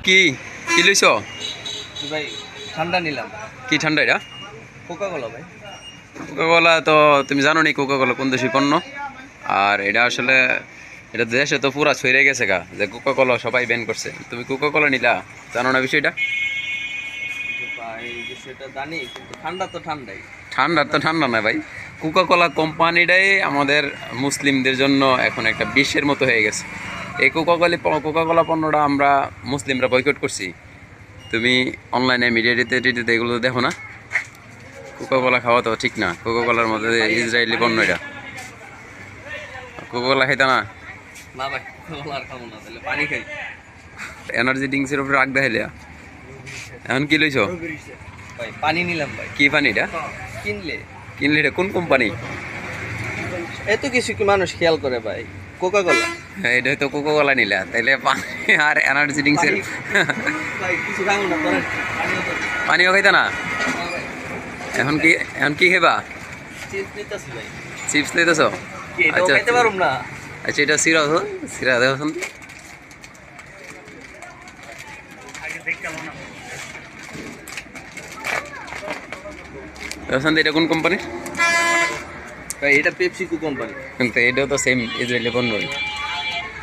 কি কি লইছ? ভাই ঠান্ডা নিলাম। কি ঠান্ডা এটা? কোকা কোলা ভাই। কোকাকোলা তো তুমি জানো নি কোকাকোলা কোন দেশি পণ্য? আর এটা আসলে এটা দেশে তো পুরা ছড়িয়ে গেছে গা, যে কোকাকোলা সবাই ব্যান করছে। তুমি কোকাকোলা নিলা, জানো না বিষয়টা? ভাই বিষয়টা জানি, কিন্তু ঠান্ডা তো ঠান্ডাই। ঠান্ডা তো ঠান্ডা না ভাই, কোকাকোলা কোম্পানিটাই আমাদের মুসলিমদের জন্য এখন একটা বিশ্বের মতো হয়ে গেছে। এই কোকাকোলা পণ্যটা আমরা মুসলিমরা বয়কট করছি। তুমি অনলাইনে মিডিয়াতে এগুলো তো দেখো না? কোকাকোলা খাওয়া তো ঠিক না, কোকাকোলার মধ্যে ইসরায়েলি পণ্য এটা। কোকাকোলা খাইতা না? না ভাই, কোকা কোলা আর খাবো না, তাহলে পানি খাই। এনার্জি ড্রিঙ্কসের উপরে রাখ দেখাইলে এখন কি লইছ? ভাই পানি নিলাম ভাই। কি পানি এটা? কিনলে কিনলে এটা কোন কোম্পানি? এত কিছু কি মানুষ খেয়াল করে ভাই? Coca Cola. এটা হয়তো কোকাকোলা নিলা, তাইলে পানি আর এনার্জি ড্রিঙ্কসের ভাই কিছু খাবো না, করেন পানিও খাইতা না? এখন কি খাইবা? চিপস নিতেছি ভাই। চিপস লইতেছ? কি এটাও খাইতে পারুম না? আচ্ছা, এটা সিরা সিরা দেখুন। এটা কোন কোম্পানির? ভাই এটা পেপসিকো কোম্পানি। কিন্তু এটাও তো সেম ইসরায়েলি পণ্য।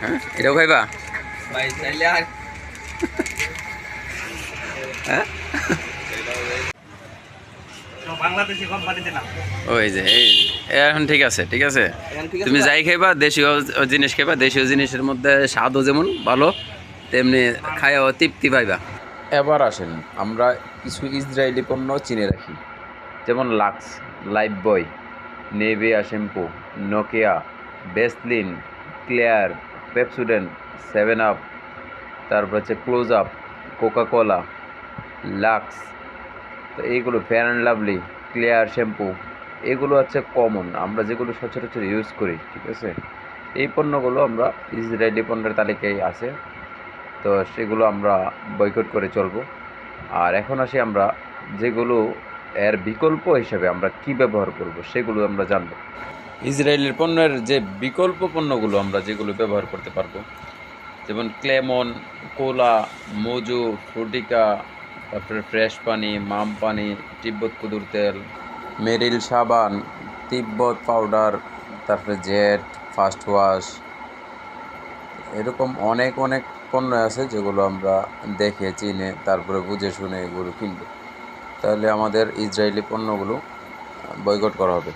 হ্যাঁ, এটাও খাইবা? ভাই চাইলে আর হ্যাঁ, বাংলাদেশি কোম্পানিতে না। ওই যে এখন ঠিক আছে, ঠিক আছে। এখন ঠিক আছে তুমি ভাই? যাই খাইবা, দেশীয় জিনিস খাইবা। দেশীয় জিনিসের মধ্যে স্বাদও যেমন ভালো, তেমনি খাইয়াও তৃপ্তি পাইবা। এবার আসেন আমরা কিছু ইসরায়েলি পণ্য চিনে রাখি, যেমন Lux, Lifebuoy, Nivea shampoo, Nokia, Vaseline, Clear, Pepsodent, 7 Up, তারপর হচ্ছে ক্লোজ আপ, কোকাকোলা, লাক্স। তো এইগুলো Fair and Lovely, Clear shampoo, এগুলো হচ্ছে কমন, আমরা যেগুলো সচরাচর ইউজ করি, ঠিক আছে। এই পণ্যগুলো আমরা ইসরায়েলি পণ্যের তালিকায় আছে, তো সেগুলো আমরা বয়কট করে চলবো। আর এখন আসি আমরা যেগুলো এর বিকল্প হিসেবে আমরা কি ব্যবহার করব সেগুলো আমরা জানব। ইসরায়েলের পণ্যের যে বিকল্প পণ্যগুলো আমরা যেগুলো ব্যবহার করতে পারবো, যেমন ক্লেমন, কোলা, মোজো, ফ্রুটিকা, তারপরে ফ্রেশ পানি, মাম পানি, তিব্বত কুদুর তেল, মেরিল সাবান, তিব্বত পাউডার, তারপরে জেট, ফাস্ট ওয়াশ, এরকম অনেক অনেক পণ্য আছে যেগুলো আমরা দেখে চিনে তারপরে বুঝে শুনে এগুলো কিনবো। তাহলে আমাদের ইসরায়েলি পণ্যগুলো বয়কট করা হবে।